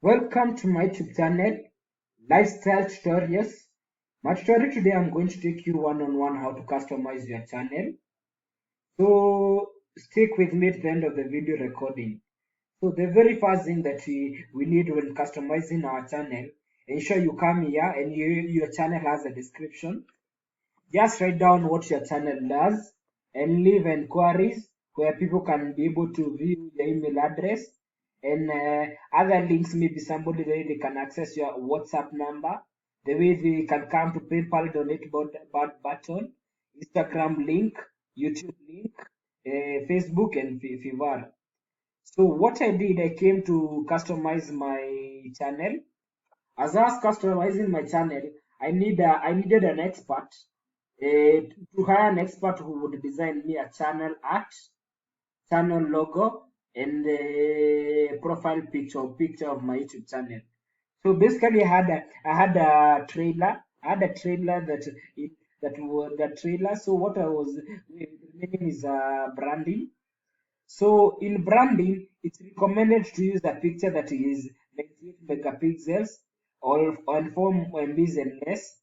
Welcome to my YouTube channel, Lifestyle Tutorials. My tutorial today, I'm going to take you one-on-one how to customize your channel. So stick with me at the end of the video recording. So the very first thing that we need when customizing our channel, ensure you come here and your channel has a description. Just write down what your channel does and leave inquiries where people can be able to view your email address and other links. Maybe somebody there they can access your WhatsApp number. The way they can come to PayPal donate button, Instagram link, YouTube link, Facebook and Fiverr. So what I did, I came to customize my channel. As I was customizing my channel, I needed an expert to hire an expert who would design me a channel art, channel logo, and the profile picture of my YouTube channel. So basically, I had a trailer. I had a trailer that was the trailer. So what I was remaining is branding. So in branding, it's recommended to use a picture that is 98 megapixels or on 4 MBs and less.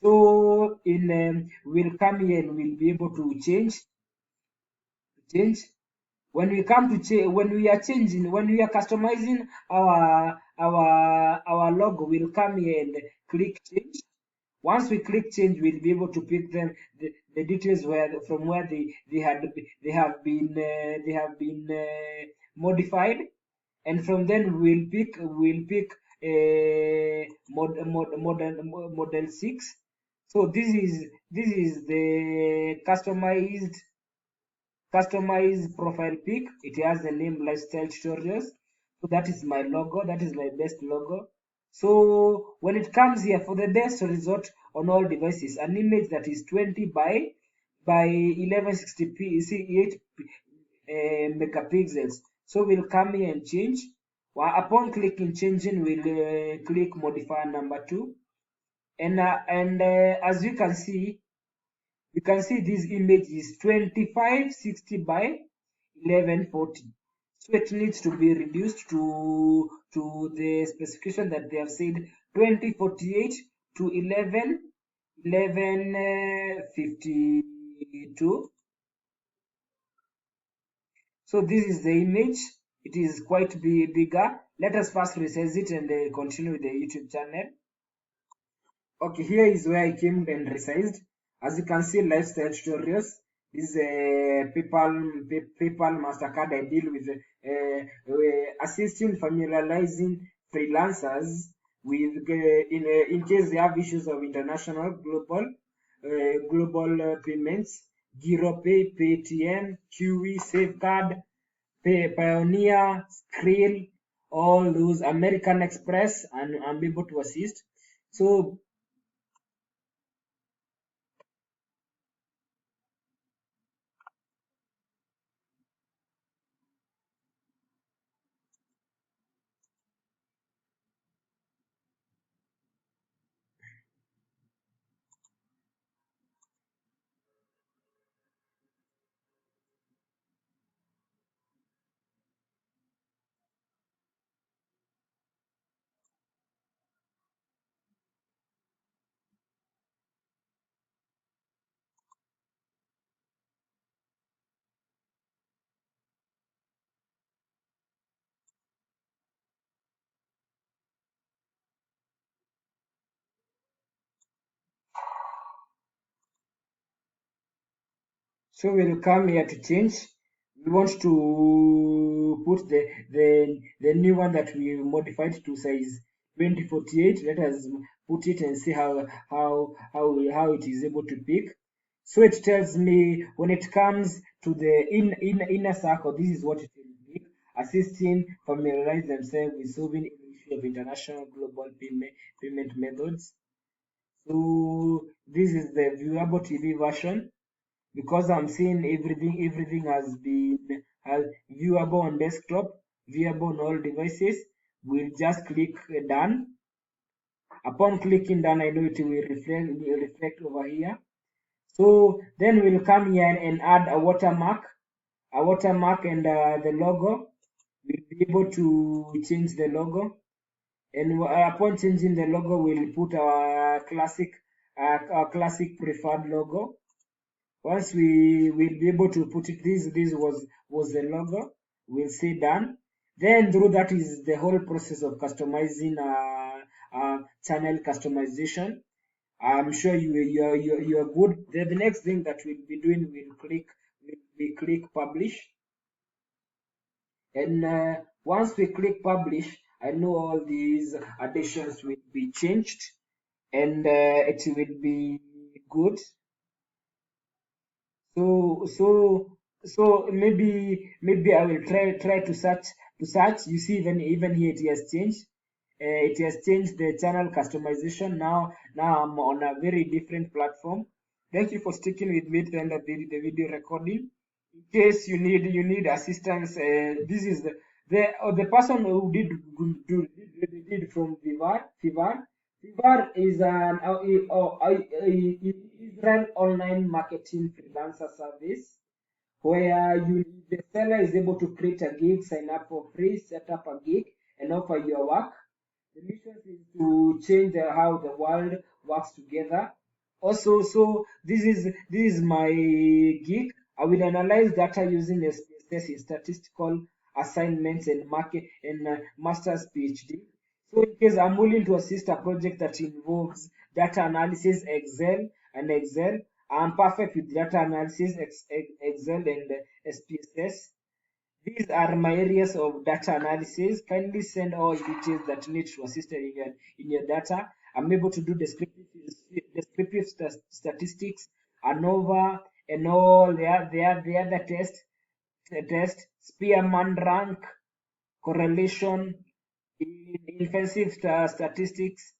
So we'll come here and we'll be able to change. When we come to change, when we are changing, when we are customizing our logo, we'll come here and click change. Once we click change, we'll be able to pick them the details from where they have been modified, and from then we'll pick model 6. So this is the customized profile pic. It has the name Lifestyle Tutorials. So that is my logo. That is my best logo. So when it comes here for the best result on all devices, an image that is 20 by 1160p, 8 megapixels. So we'll come here and change. Well, upon clicking changing, we'll click modifier number 2, and as you can see, this image is 2560 by 1140. So it needs to be reduced to the specification that they have said, 2048 to 1152. So this is the image. It is quite bigger. Let us first resize it and continue with the YouTube channel. Okay, here is where I came and resized. As you can see, lifestyle tutorials. This is a PayPal Mastercard. I deal with assisting, familiarizing freelancers with in case they have issues of international global payments. GiroPay, Paytm, QE, Safeguard, Pioneer, Skrill, all those, American Express, and I'm able to assist. So So we'll come here to change. We want to put the new one that we modified to size 2048. Let us put it and see how it is able to pick. So it tells me when it comes to the inner circle, this is what it will pick. Assisting familiarize themselves with solving issue of international global payment methods. So this is the viewable TV version, because I'm seeing everything has been viewable on desktop, viewable on all devices. We'll just click done. Upon clicking done, I know it will reflect over here. So then we'll come here and add a watermark, and the logo. We'll be able to change the logo. And upon changing the logo, we'll put our classic preferred logo. Once we will be able to put it, this was the logo. We'll say done. Then through that is the whole process of customizing channel customization. I'm sure you're good. The next thing that we'll be doing, we click publish, and once we click publish, I know all these additions will be changed, and it will be good. So maybe I will try to search. You see, even here it has changed. It has changed the channel customization. Now I'm on a very different platform. Thank you for sticking with me to end of the video recording. In case you need assistance, this is the person who did from Vivar is an Israel online marketing freelancer service where the seller is able to create a gig, sign up for free, set up a gig, and offer your work. The mission is to change how the world works together. Also, so this is my gig. I will analyze data using SPSS in statistical assignments and market and master's PhD. So in case I'm willing to assist a project that involves data analysis, Excel, I'm perfect with data analysis, Excel, and SPSS. These are my areas of data analysis. Kindly send all details that need to assist in your data. I'm able to do descriptive statistics, ANOVA, and all the other test, Spearman rank, correlation, offensive statistics.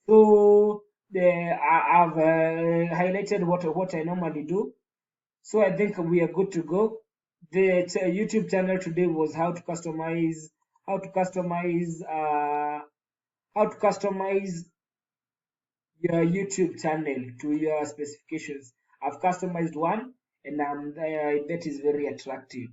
So I've highlighted what I normally do. So I think we are good to go. The YouTube channel today was how to customize your YouTube channel to your specifications. I've customized one, and that is very attractive.